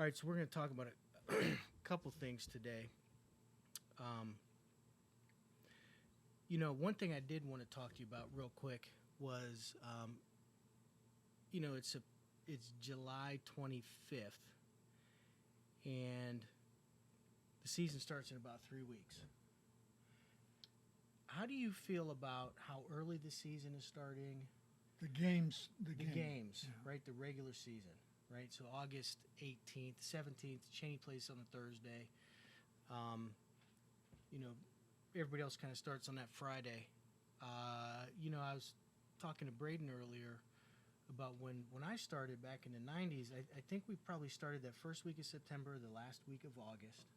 All right, so we're going to talk about a couple things today. Um, one thing I did want to talk to you about real quick was, it's July 25th, and the season starts in about 3 weeks. How do you feel about how early the season is starting? The games, Games, yeah. right? The regular season, right? So August 18th, 17th, Cheney plays on a Thursday. You know, everybody else kind of starts on that Friday. I was talking to Braden earlier about when I started back in the 90s. I think we probably started that first week of September, the last week of August,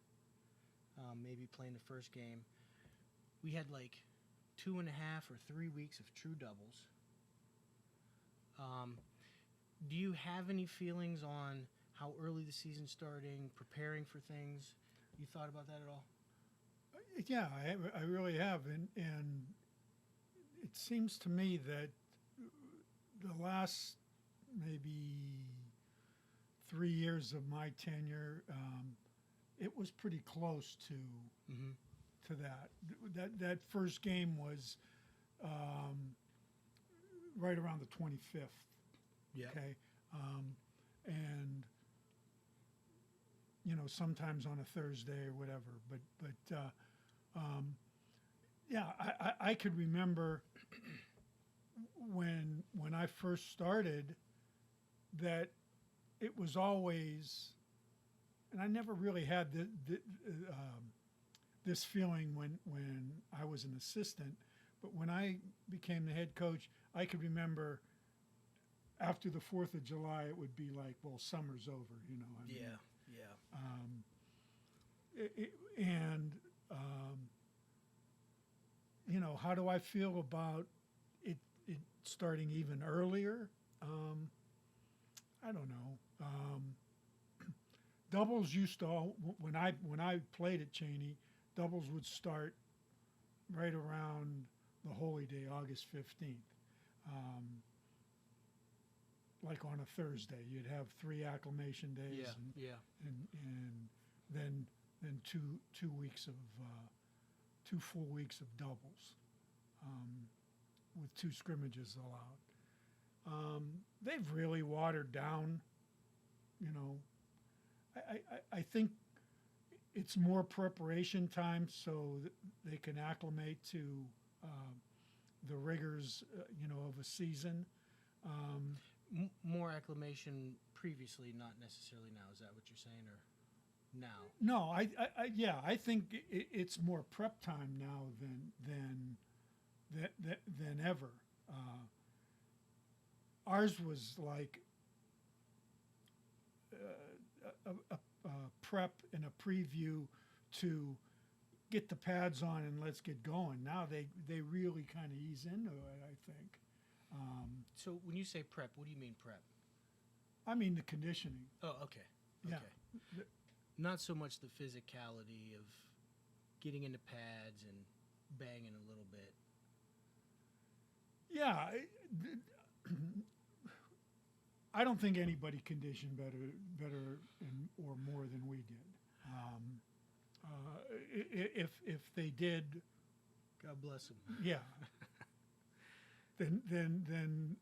maybe playing the first game. We had like 2.5 or 3 weeks of true doubles. Do you have any feelings on how early the season's starting, preparing for things? You thought about that at all? Yeah, I really have, and it seems to me that the last maybe 3 years of my tenure, it was pretty close to Mm-hmm. that. That first game was right around the 25th. Yeah. Okay, and sometimes on a Thursday or whatever. But yeah, I could remember when I first started that it was always, and I never really had this feeling when I was an assistant, but when I became the head coach, I could remember after the 4th of July, it would be like, well, summer's over, I mean, Yeah. and how do I feel about it starting even earlier? I don't know. Doubles used to when I played at Cheney, doubles would start right around the holy day, August 15th. Like on a Thursday, you'd have 3 acclimation days, Yeah. and then two weeks of 2 full weeks of doubles, with 2 scrimmages allowed. They've really watered down. You know, I think it's more preparation time so that they can acclimate to the rigors, of a season. More acclimation previously, not necessarily now. Is that what you're saying, or now? No, yeah, I think it's more prep time now than ever. Ours was like a prep and a preview to get the pads on and let's get going. Now they really kind of ease into it, I think. So when you say prep, what do you mean prep? I mean the conditioning. Oh, okay. Yeah. Okay. Not so much the physicality of getting into pads and banging a little bit. Yeah, I don't think anybody conditioned better or more than we did. If they did, God bless them. yeah, then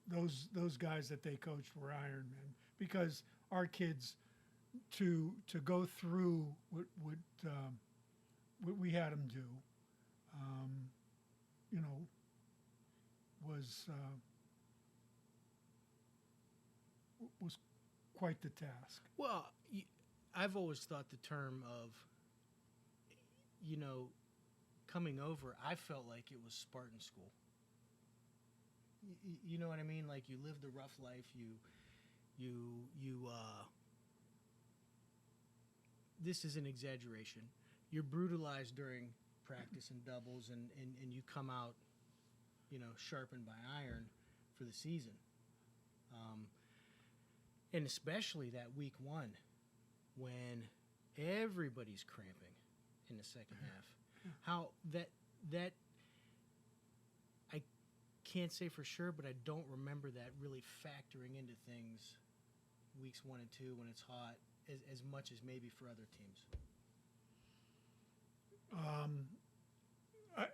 those guys that they coached were Ironmen, because our kids to go through what we had them do, you know, was quite the task. Well, I've always thought the term of, coming over, I felt like it was Spartan school. You know what I mean? Like you lived a rough life. You this is an exaggeration. You're brutalized during practice and doubles, and you come out, sharpened by iron for the season. And especially that week 1 when everybody's cramping in the second half. How that I can't say for sure, but I don't remember that really factoring into things weeks 1 and 2 when it's hot as much as maybe for other teams.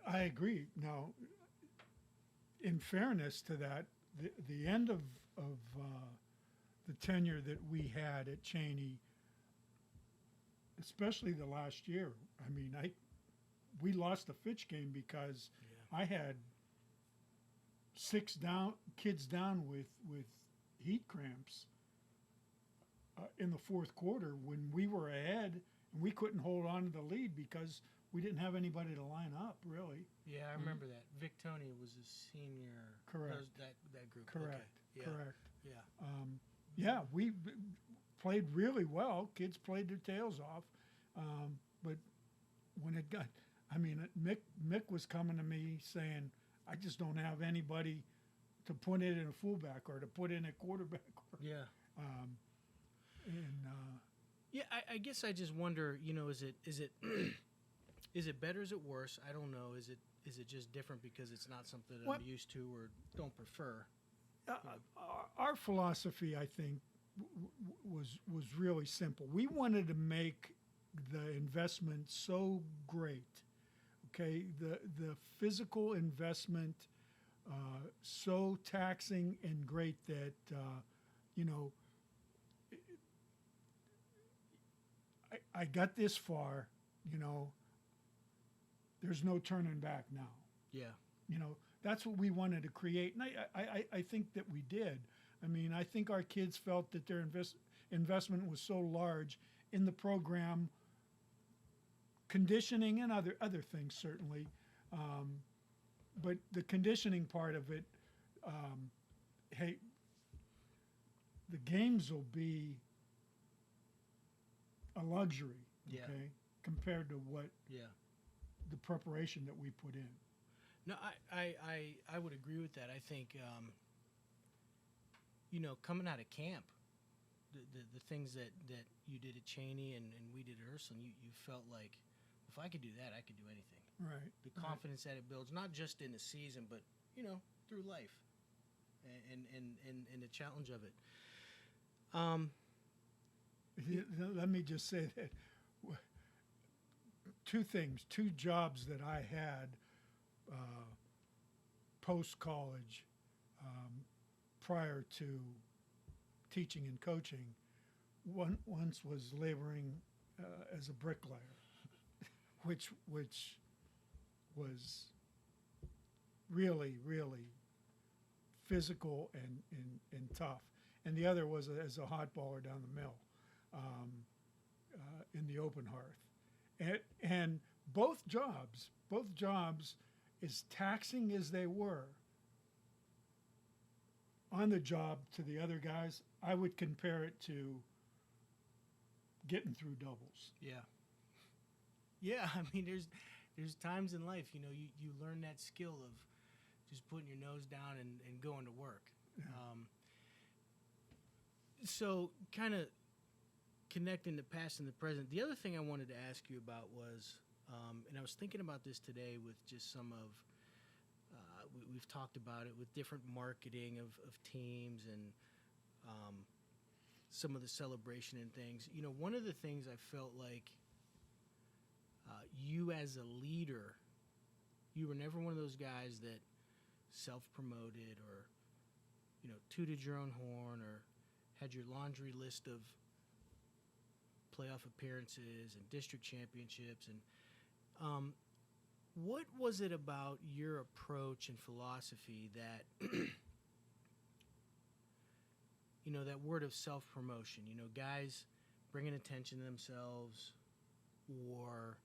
I agree. Now, in fairness to that, the end of the tenure that we had at Cheney, especially the last year, I mean, we lost the Fitch game because I had 6 kids down with heat cramps in the fourth quarter when we were ahead, and we couldn't hold on to the lead because we didn't have anybody to line up, really. Yeah, I remember that. Vic Tony was a senior. Correct. That group. Correct. Okay. Yeah. Correct. Yeah. We played really well. Kids played their tails off. But when it got, I mean, Mick was coming to me saying, I just don't have anybody to put it in a fullback or to put in a quarterback. Yeah. And yeah, I guess I just wonder, is it is it better? Is it worse? I don't know. Is it just different because it's not something that I'm used to or don't prefer? Our philosophy, I think, was really simple. We wanted to make the investment so great, okay? The physical investment so taxing and great that I got this far, there's no turning back now. Yeah. That's what we wanted to create, and I think that we did. I mean, I think our kids felt that their investment was so large in the program, conditioning and other things certainly, but the conditioning part of it, hey, the games will be a luxury, okay, compared to what the preparation that we put in. No, I would agree with that. I think, coming out of camp, the things that you did at Cheney and we did at Ursuline, you felt like, if I could do that, I could do anything. Right. The confidence that it builds, not just in the season, but, through life and the challenge of it. Let me just say that two jobs that I had post-college prior to teaching and coaching. Once was laboring as a bricklayer, which was really, really physical and tough. And the other was as a hot baller down the mill in the open hearth. And both jobs, as taxing as they were on the job to the other guys, I would compare it to getting through doubles. Yeah. Yeah, I mean, there's times in life, you learn that skill of just putting your nose down and going to work. Yeah. So kind of connecting the past and the present, the other thing I wanted to ask you about was, and I was thinking about this today with just some of, we've talked about it with different marketing of teams and some of the celebration and things. One of the things I felt like you as a leader, you were never one of those guys that self-promoted or, tooted your own horn or had your laundry list of playoff appearances and district championships. And what was it about your approach and philosophy that, that word of self-promotion, guys bringing attention to themselves or,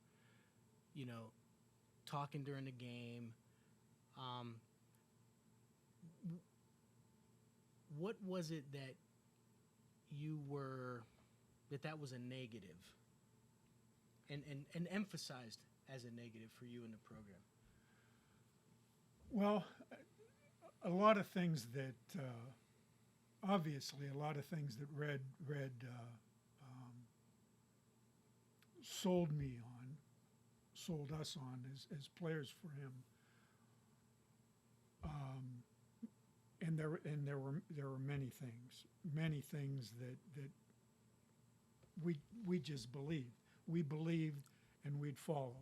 talking during the game. What was it that that was a negative and emphasized as a negative for you in the program? Well, a lot of things that, obviously, a lot of things that Red sold us on as players for him. and there were many things that we just believed. We believed, and we'd follow.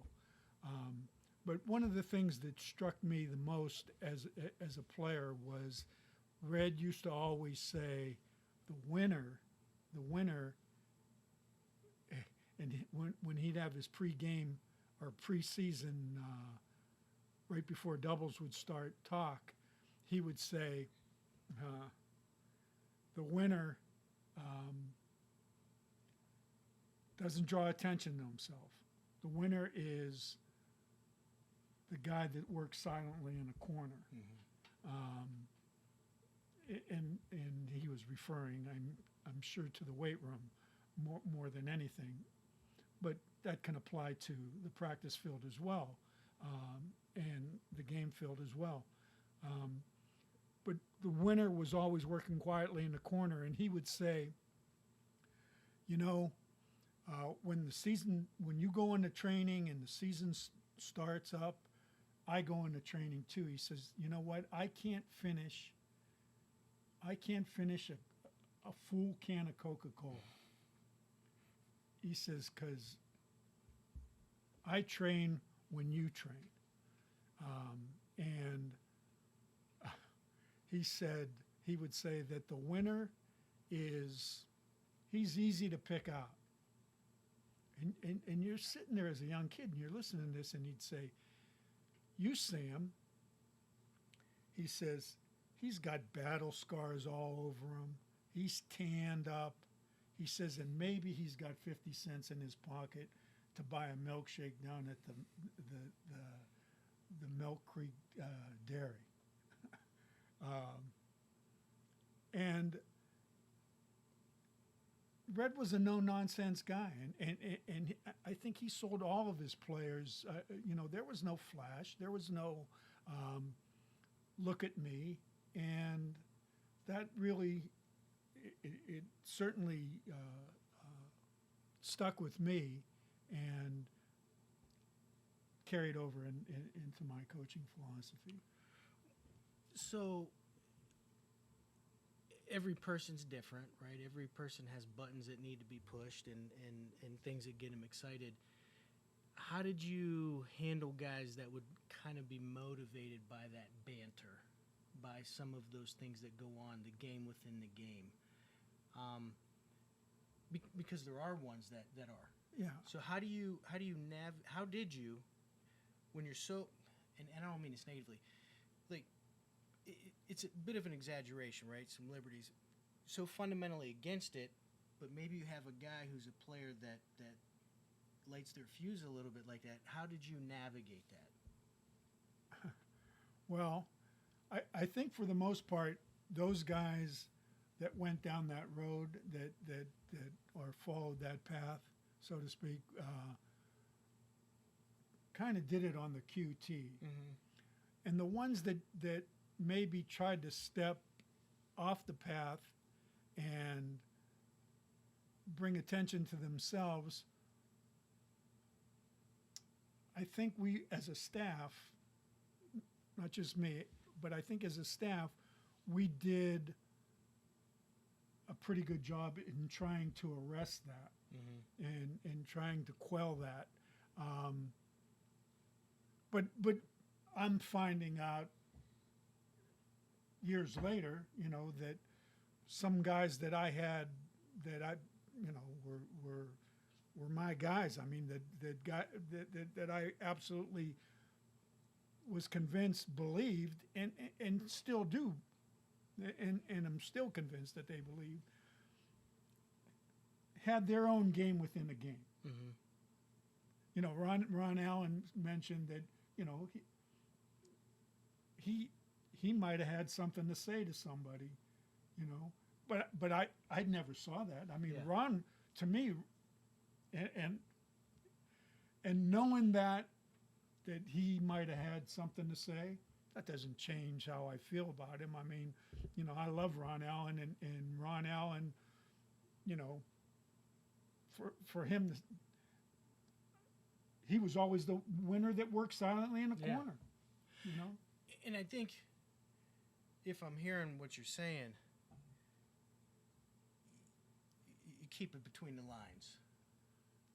But one of the things that struck me the most as a player was Red used to always say, the winner, and when he'd have his pregame or preseason, right before doubles would start talk, he would say, the winner doesn't draw attention to himself. The winner is the guy that works silently in a corner. And he was referring, I'm sure, to the weight room more than anything, but that can apply to the practice field as well, and the game field as well. But the winner was always working quietly in the corner, and he would say, when you go into training and the season starts up, I go into training too. He says, you know what? I can't finish a full can of Coca-Cola. He says, because I train when you train. And he would say that the winner he's easy to pick out. And you're sitting there as a young kid and you're listening to this, and he'd say, you, Sam, he says, he's got battle scars all over him. He's tanned up. He says, and maybe he's got 50 cents in his pocket to buy a milkshake down at the Milk Creek Dairy. And Red was a no-nonsense guy, and I think he sold all of his players. There was no flash. There was no look at me, and that really, it certainly stuck with me and carried over into my coaching philosophy. So every person's different, right? Every person has buttons that need to be pushed and things that get them excited. How did you handle guys that would kind of be motivated by that banter, by some of those things that go on, the game within the game? Because there are ones that are. Yeah. So how did you, when you're so, and I don't mean this naively, like, it's a bit of an exaggeration, right? Some liberties. So fundamentally against it, but maybe you have a guy who's a player that lights their fuse a little bit like that. How did you navigate that? Well, I think for the most part, those guys that went down that road that or followed that path, so to speak, kind of did it on the QT. Mm-hmm. And the ones that maybe tried to step off the path and bring attention to themselves, I think we as a staff, not just me, but I think as a staff, we did a pretty good job in trying to arrest that. Mm-hmm. and trying to quell that. But I'm finding out years later, that some guys that I had that I, were my guys. I mean, that I absolutely was convinced, believed, and still do, and I'm still convinced that they believe, had their own game within a game. Mm-hmm. Ron Allen mentioned that, he might have had something to say to somebody, but I never saw that. I mean, yeah. Ron, to me, and knowing that he might have had something to say, that doesn't change how I feel about him. I mean, I love Ron Allen, and Ron Allen, for him, he was always the winner that worked silently in the corner, And I think if I'm hearing what you're saying, you keep it between the lines.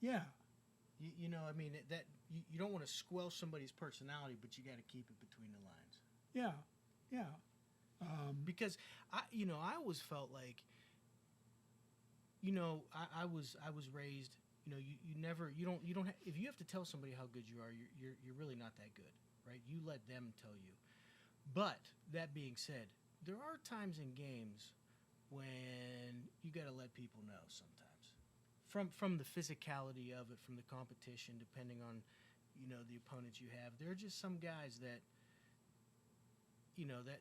Yeah, You know, I mean, that you don't want to squelch somebody's personality, but you got to keep it between the lines. yeah, yeah. Because I always felt like, I was raised. You never, you don't. If you have to tell somebody how good you are, you're really not that good, right? You let them tell you. But that being said, there are times in games when you got to let people know sometimes, from the physicality of it, from the competition, depending on the opponents you have. There are just some guys that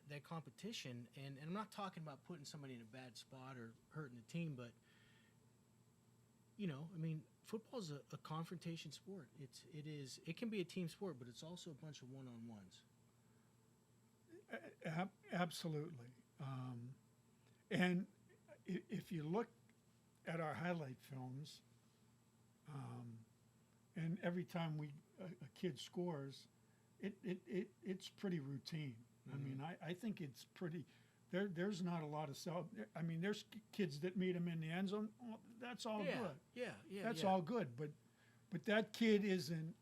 that competition, and I'm not talking about putting somebody in a bad spot or hurting the team, but I mean, football is a confrontation sport. It can be a team sport, but it's also a bunch of one-on-ones. Absolutely. And if you look at our highlight films, and every time a kid scores, it's pretty routine. I mean, I think it's pretty. There's not a lot of I mean, there's kids that meet him in the end zone. Oh, that's all good. Yeah. That's all good. But that kid isn't.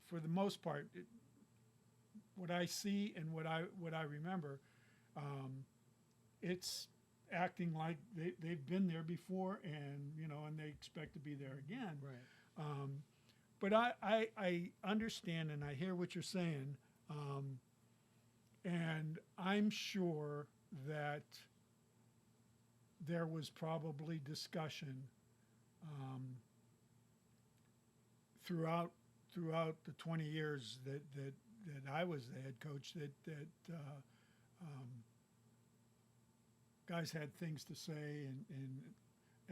For the most part, what I see and what I remember, it's acting like they've been there before, and and they expect to be there again. Right. But I understand and I hear what you're saying. And I'm sure that there was probably discussion throughout the 20 years that I was the head coach that guys had things to say, and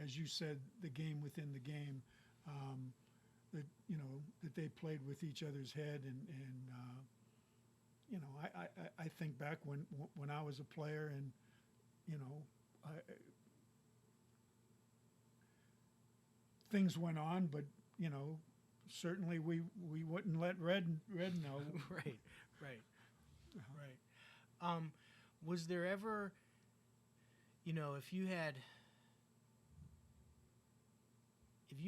as you said, the game within the game, that they played with each other's head, and I think back when I was a player, and things went on, but certainly we wouldn't let red know. Right. Was there ever, if you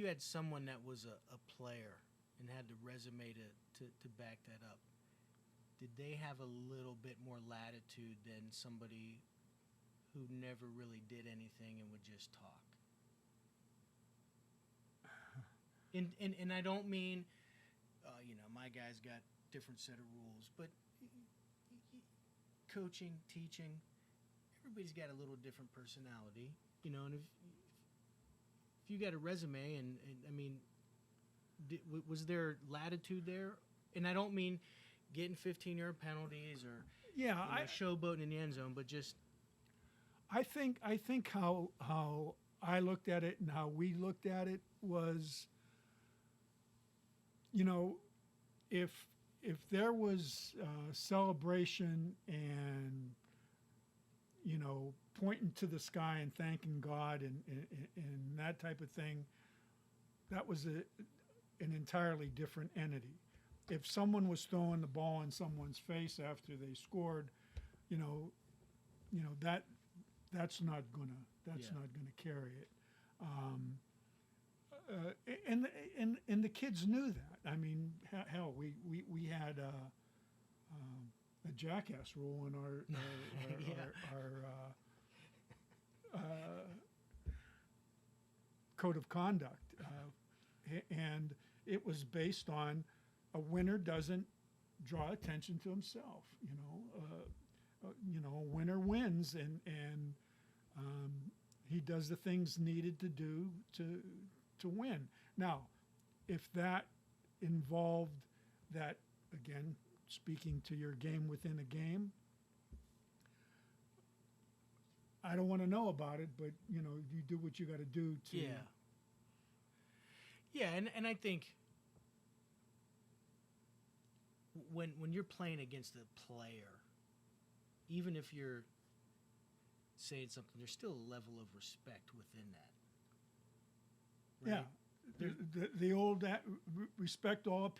had someone that was a player and had the resume to back that up, did they have a little bit more latitude than somebody who never really did anything and would just talk? And I don't mean, my guy's got different set of rules, but coaching, teaching, everybody's got a little different personality, and if you got a resume, and I mean, was there latitude there? And I don't mean getting 15-yard penalties or showboating in the end zone, but just I think how I looked at it and how we looked at it was, if there was celebration and pointing to the sky and thanking God and that type of thing, that was an entirely different entity. If someone was throwing the ball in someone's face after they scored, that's not gonna carry it. And the kids knew that. I mean, hell, we had a jackass rule in our code of conduct, and it was based on a winner doesn't draw attention to himself. A winner wins, and he does the things needed to do to win. Now, if that involved that, again, speaking to your game within a game, I don't want to know about it, but you do what you got to do to. Yeah, and I think when you're playing against a player, even if you're saying something, there's still a level of respect within that. Right? Yeah, the old respect all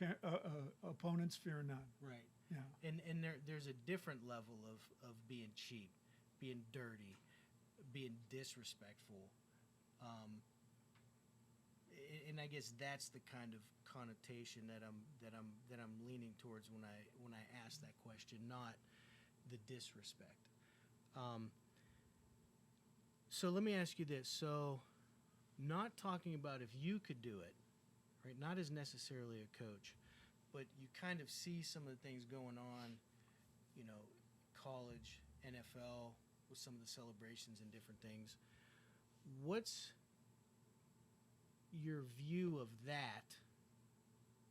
opponents, fear none. Right. Yeah. And there's a different level of being cheap, being dirty, being disrespectful. And I guess that's the kind of connotation that I'm leaning towards when I ask that question, not the disrespect. So let me ask you this. So, not talking about if you could do it, right? Not as necessarily a coach, but you kind of see some of the things going on, college, NFL, with some of the celebrations and different things. What's your view of that?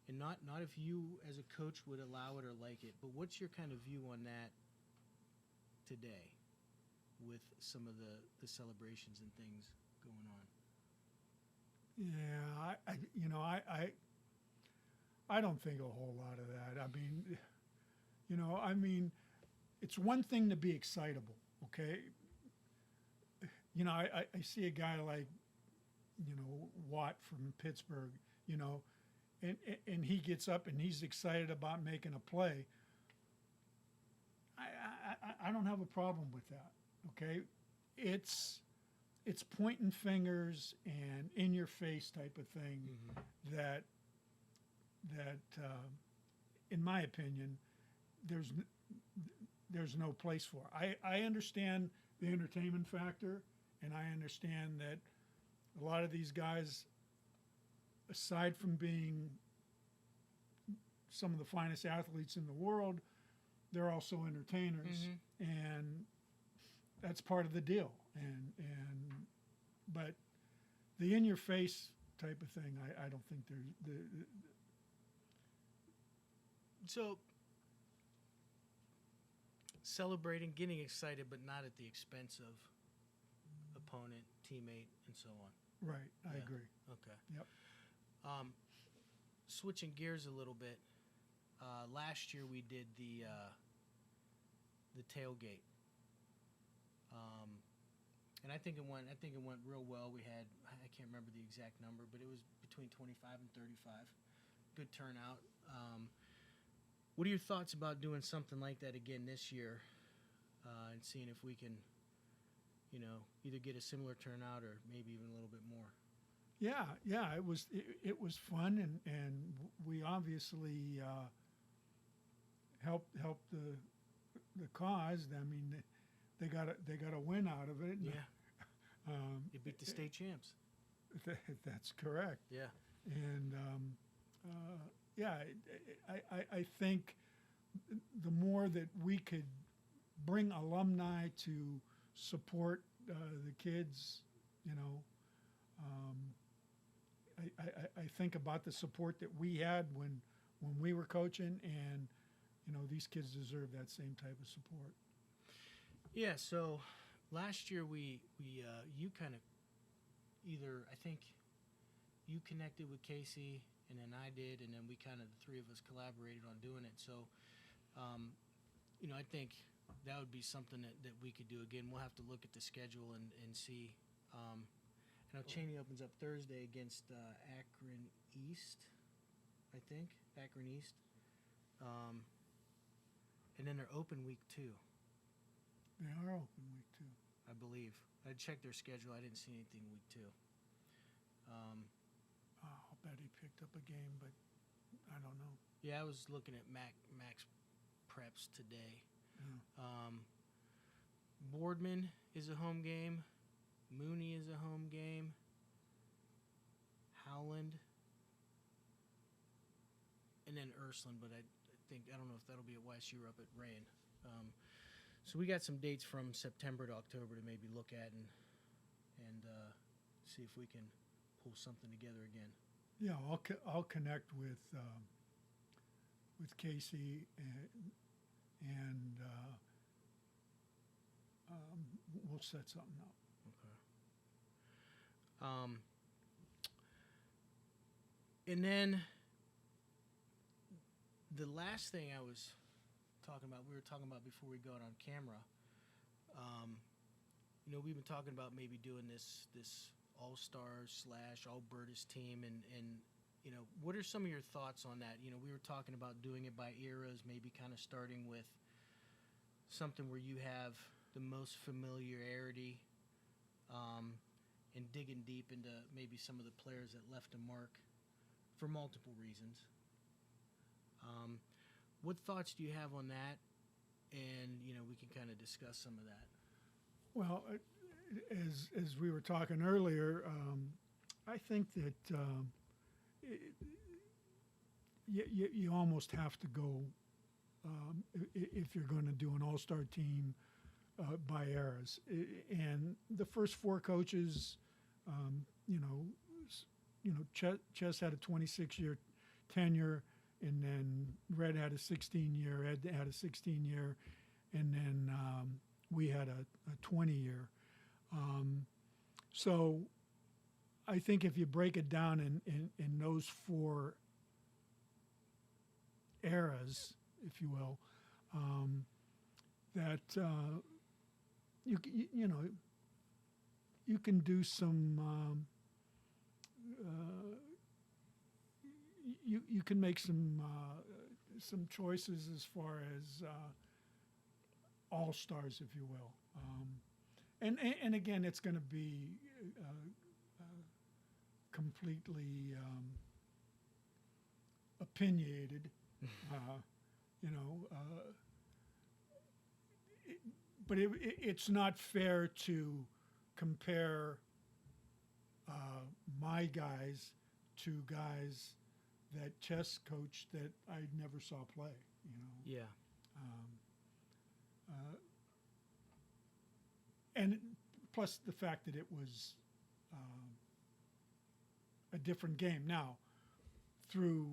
And not if you as a coach would allow it or like it, but what's your kind of view on that today with some of the celebrations and things going on? Yeah, I don't think a whole lot of that. I mean, it's one thing to be excitable, okay? I see a guy like, Watt from Pittsburgh, and he gets up and he's excited about making a play. I don't have a problem with that, okay? It's pointing fingers and in your face type of thing that in my opinion there's no place for. I understand the entertainment factor, and I understand that a lot of these guys, aside from being some of the finest athletes in the world, they're also entertainers, and that's part of the deal. But the in-your-face type of thing, I don't think there's So, celebrating, getting excited, but not at the expense of opponent, teammate, and so on. Right, I agree. Okay. Yep. Switching gears a little bit. Last year we did the tailgate, and I think it went real well. We had, I can't remember the exact number, but it was between 25 and 35. Good turnout. What are your thoughts about doing something like that again this year, and seeing if we can, either get a similar turnout or maybe even a little bit more? Yeah, it was fun, and we obviously helped the cause. I mean, they got a win out of it. Yeah. You beat the state champs. That's correct. Yeah. And yeah, I think the more that we could bring alumni to support the kids, I think about the support that we had when we were coaching, and these kids deserve that same type of support. Yeah. So last year we you kind of I think you connected with Casey, and then I did, and then we the three of us collaborated on doing it. So, I think that would be something that we could do again. We'll have to look at the schedule and see. I know Cheney opens up Thursday against Akron East, I think. Akron East. And then they're open week 2. They are open week 2. I believe. I checked their schedule. I didn't see anything week 2. I'll bet he picked up a game, but I don't know. Yeah, I was looking at Max Preps today. Yeah. Boardman is a home game. Mooney is a home game. Howland. And then Ursuline, but I don't know if that'll be at YSU or up at Rain. So we got some dates from September to October to maybe look at and see if we can pull something together again. Yeah, I'll connect with Casey and we'll set something up. Okay. And then the last thing we were talking about before we got on camera, we've been talking about maybe doing this all-stars / all Berdis team, and what are some of your thoughts on that? We were talking about doing it by eras, maybe kind of starting with something where you have the most familiarity, and digging deep into maybe some of the players that left a mark for multiple reasons. What thoughts do you have on that? And we can kind of discuss some of that. Well, as we were talking earlier, I think that you almost have to go if you're going to do an all-star team by eras. And the first four coaches, Chess had a 26-year tenure, and then Red had a 16-year, Ed had a 16-year, and then we had a 20-year. So I think if you break it down in those four eras, if you will, that you can do some you can make some choices as far as all stars, if you will, and again, it's going to be completely opinionated, but it's not fair to compare my guys to guys that Chess coached that I never saw play. Yeah. And plus the fact that it was a different game. Now, through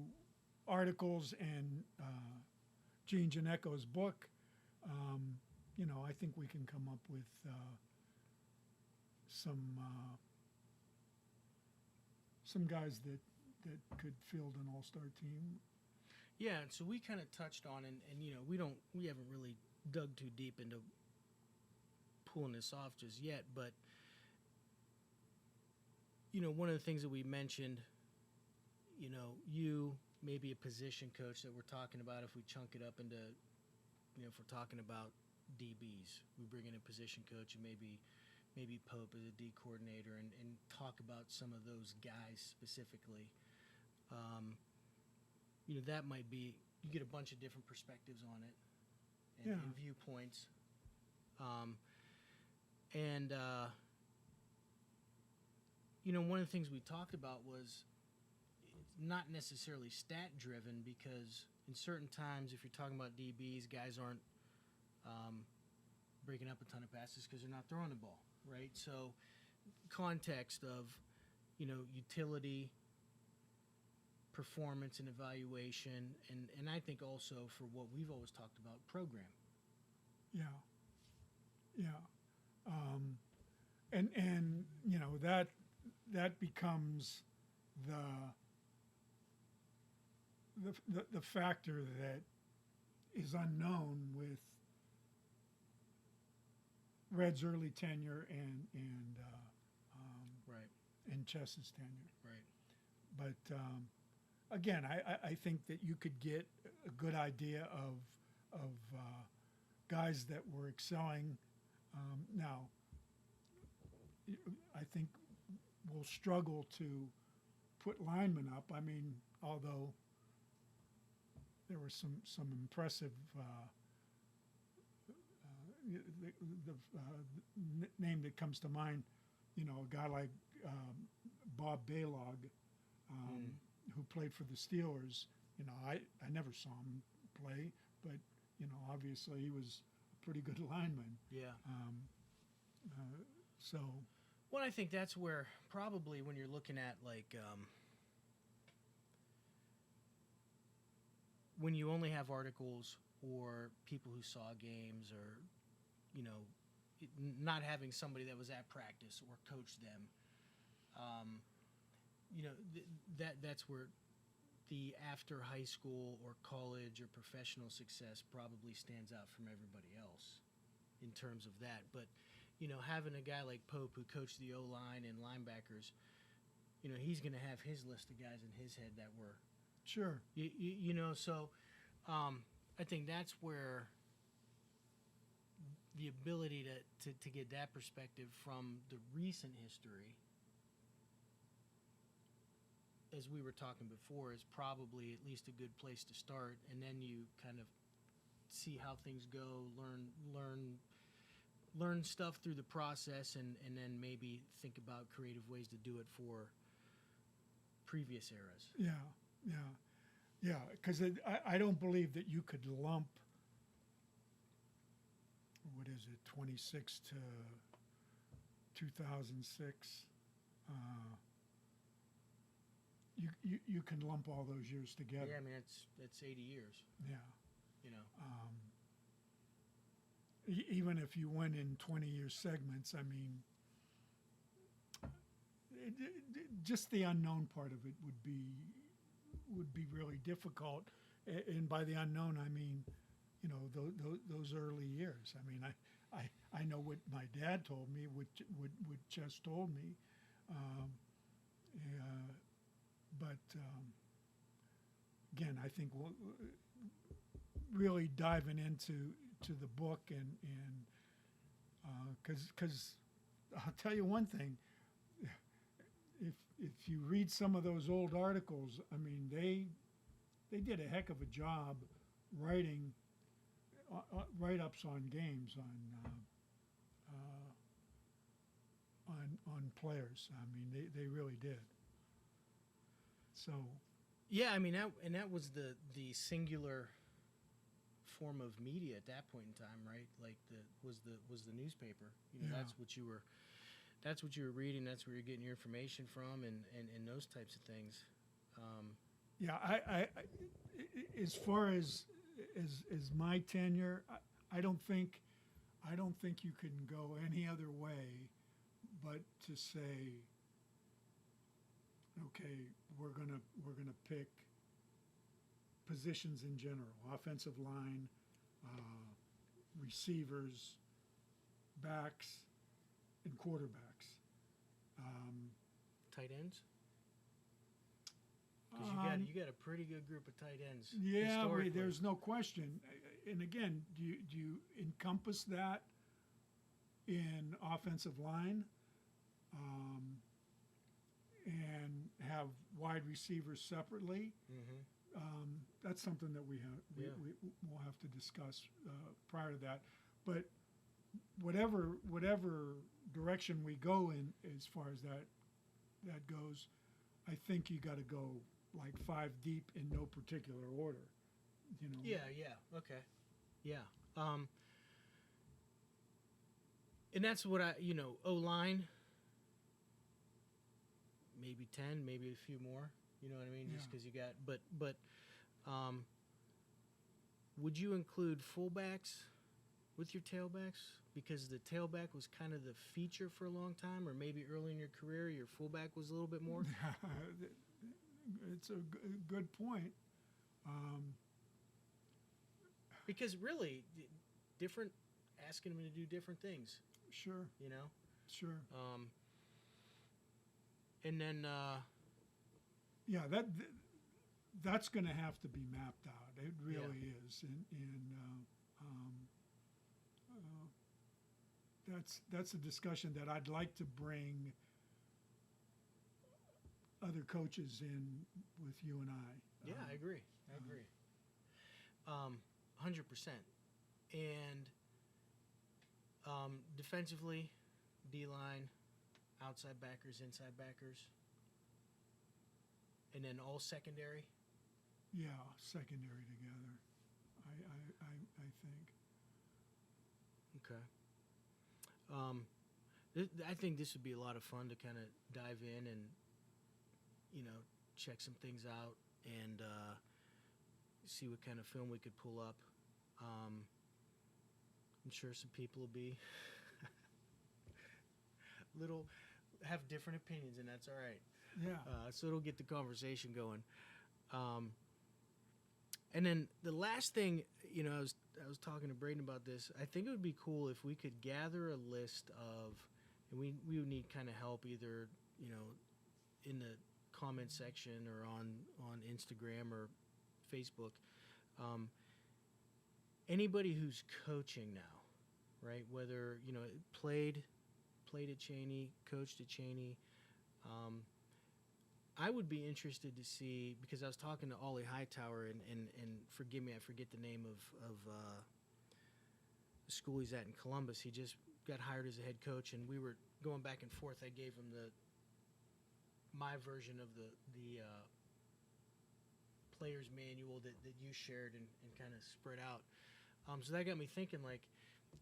articles and Gene Janeco's book, I think we can come up with some guys that could field an all-star team. Yeah, and so we kind of touched on, and we haven't really dug too deep into pulling this off just yet, but one of the things that we mentioned, you maybe a position coach that we're talking about, if we chunk it up into, if we're talking about DBs, we bring in a position coach, and maybe Pope as a D coordinator, and talk about some of those guys specifically. That might be, you get a bunch of different perspectives on it and viewpoints. One of the things we talked about was not necessarily stat driven, because in certain times, if you're talking about DBs, guys aren't breaking up a ton of passes because they're not throwing the ball, right? So context of, utility, performance and evaluation, and I think also for what we've always talked about, program. Yeah. And that becomes the factor that is unknown with Red's early tenure and right, and Chess's tenure. Right. But again, I think that you could get a good idea of guys that were excelling. Now, I think we'll struggle to put linemen up. I mean, although there was some impressive the name that comes to mind, a guy like Bob Baylog, who played for the Steelers. I never saw him play, but obviously he was a pretty good lineman. Yeah. So. Well, I think that's where probably when you're looking at when you only have articles or people who saw games, or not having somebody that was at practice or coached them, that's where the after high school or college or professional success probably stands out from everybody else in terms of that. But having a guy like Pope who coached the O-line and linebackers, he's going to have his list of guys in his head that were, Sure. so I think that's where the ability to get that perspective from the recent history, as we were talking before, is probably at least a good place to start, and then you kind of see how things go, learn stuff through the process, and then maybe think about creative ways to do it for previous eras. Yeah, because I don't believe that you could lump, what is it, 26 to 2006. You can lump all those years together. Yeah, I mean that's 80 years. Yeah. You know. Even if you went in 20-year segments, I mean, just the unknown part of it would be really difficult. And by the unknown, I mean, those early years. I mean, I know what my dad told me, what Chess told me, but again, I think really diving into the book and because I'll tell you one thing, if you read some of those old articles, I mean they did a heck of a job writing write-ups on games, on players. I mean they really did. So yeah, I mean that was the singular form of media at that point in time, right? Like was the newspaper. Yeah. That's what you were reading. That's where you're getting your information from, and those types of things. Yeah, I as far as my tenure, I don't think you can go any other way but to say, okay, we're gonna pick positions in general: offensive line, receivers, backs, and quarterbacks. Tight ends. Because you got a pretty good group of tight ends. Yeah, there's no question. And again, do you encompass that in offensive line, and have wide receivers separately? Mm-hmm. That's something that we'll have to discuss prior to that. But whatever direction we go in as far as that goes, I think you got to go like 5 deep in no particular order. Yeah. Okay. Yeah. And that's what O-line, maybe 10, maybe a few more. You know what I mean? Yeah. Just because you got, but would you include fullbacks with your tailbacks? Because the tailback was kind of the feature for a long time, or maybe early in your career, your fullback was a little bit more. It's a good point. Because really, different, asking them to do different things. Sure. Sure. And then. Yeah, that's going to have to be mapped out. It really is, and that's a discussion that I'd like to bring other coaches in with you and I. Yeah, I agree. 100%. And defensively, D-line, outside backers, inside backers, and then all secondary. Yeah, secondary together. I think. Okay. I think this would be a lot of fun to kind of dive in and check some things out and see what kind of film we could pull up. I'm sure some people will be have different opinions, and that's all right. Yeah. So it'll get the conversation going. And then the last thing, I was talking to Braden about this. I think it would be cool if we could gather a list of, and we would need kind of help either, in the comment section or on Instagram or Facebook. Anybody who's coaching now, right? Whether played at Cheney, coached at Cheney. I would be interested to see, because I was talking to Ollie Hightower, and forgive me, I forget the name of the school he's at in Columbus. He just got hired as a head coach, and we were going back and forth. I gave him my version of the player's manual that you shared and kind of spread out. So that got me thinking, like,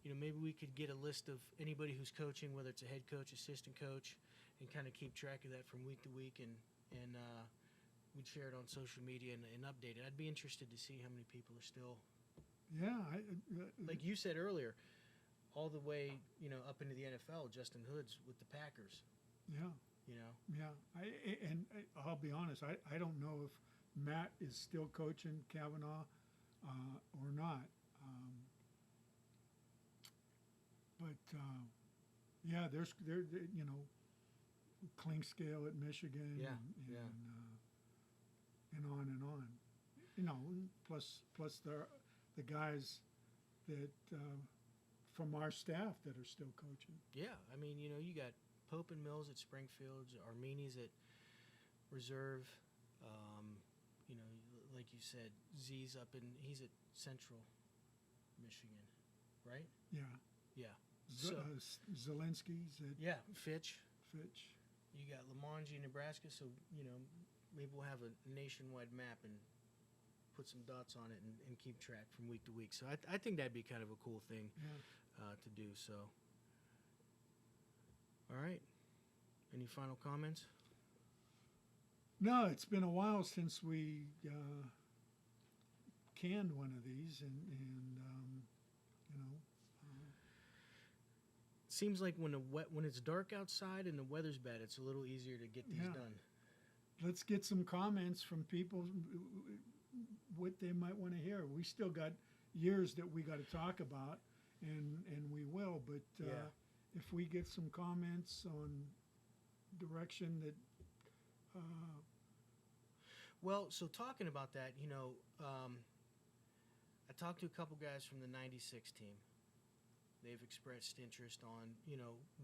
maybe we could get a list of anybody who's coaching, whether it's a head coach, assistant coach, and kind of keep track of that from week to week, and we'd share it on social media and update it. I'd be interested to see how many people are still. Yeah, like you said earlier, all the way up into the NFL. Justin Hood's with the Packers. Yeah. Yeah. I'll be honest. I don't know if Matt is still coaching Kavanaugh or not. Yeah, there's Clinkscale at Michigan. Yeah. And on and on. Plus the guys that from our staff that are still coaching. Yeah, I mean, you got Pope and Mills at Springfield, Armini's at Reserve. Like you said, he's at Central Michigan, right? Yeah. Yeah. Zelensky's at Fitch. You got Lamonji, Nebraska, so maybe we'll have a nationwide map and put some dots on it and keep track from week to week. So I think that'd be kind of a cool thing to do. So, all right. Any final comments? No, it's been a while since we canned one of these, and Seems like when it's dark outside and the weather's bad, it's a little easier to get these done. Let's get some comments from people, what they might want to hear. We still got years that we got to talk about, and we will. But if we get some comments on direction that. Well, so talking about that, I talked to a couple guys from the '96 team. They've expressed interest on,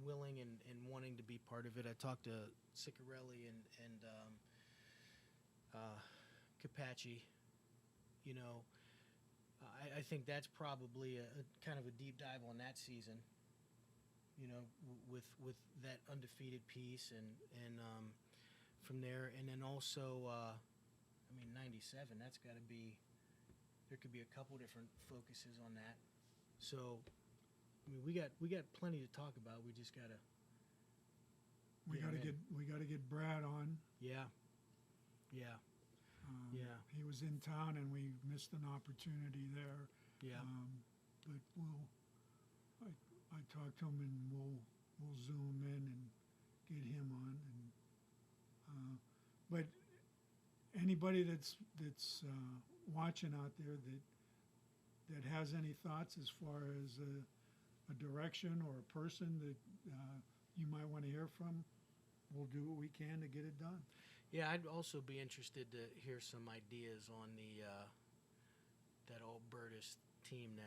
willing and wanting to be part of it. I talked to Ciccarelli and Capacci. I think that's probably a kind of a deep dive on that season. With that undefeated piece and from there, and then also, 97. That's got to be. There could be a couple different focuses on that. So. We got plenty to talk about. We just gotta. We gotta get Brad on. Yeah. He was in town and we missed an opportunity there. Yeah. But I talked to him and we'll zoom in and get him on. And but anybody that's watching out there that has any thoughts as far as a direction or a person that you might want to hear from, we'll do what we can to get it done. Yeah, I'd also be interested to hear some ideas on the that old Berdis team,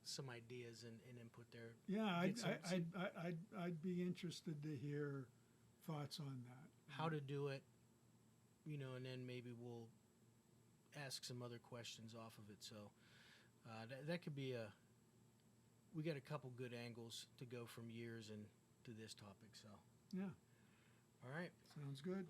some ideas and input there. Yeah, I'd be interested to hear thoughts on that. How to do it, and then maybe we'll ask some other questions off of it. So that could be we got a couple good angles to go from years and to this topic. So yeah. All right. Sounds good.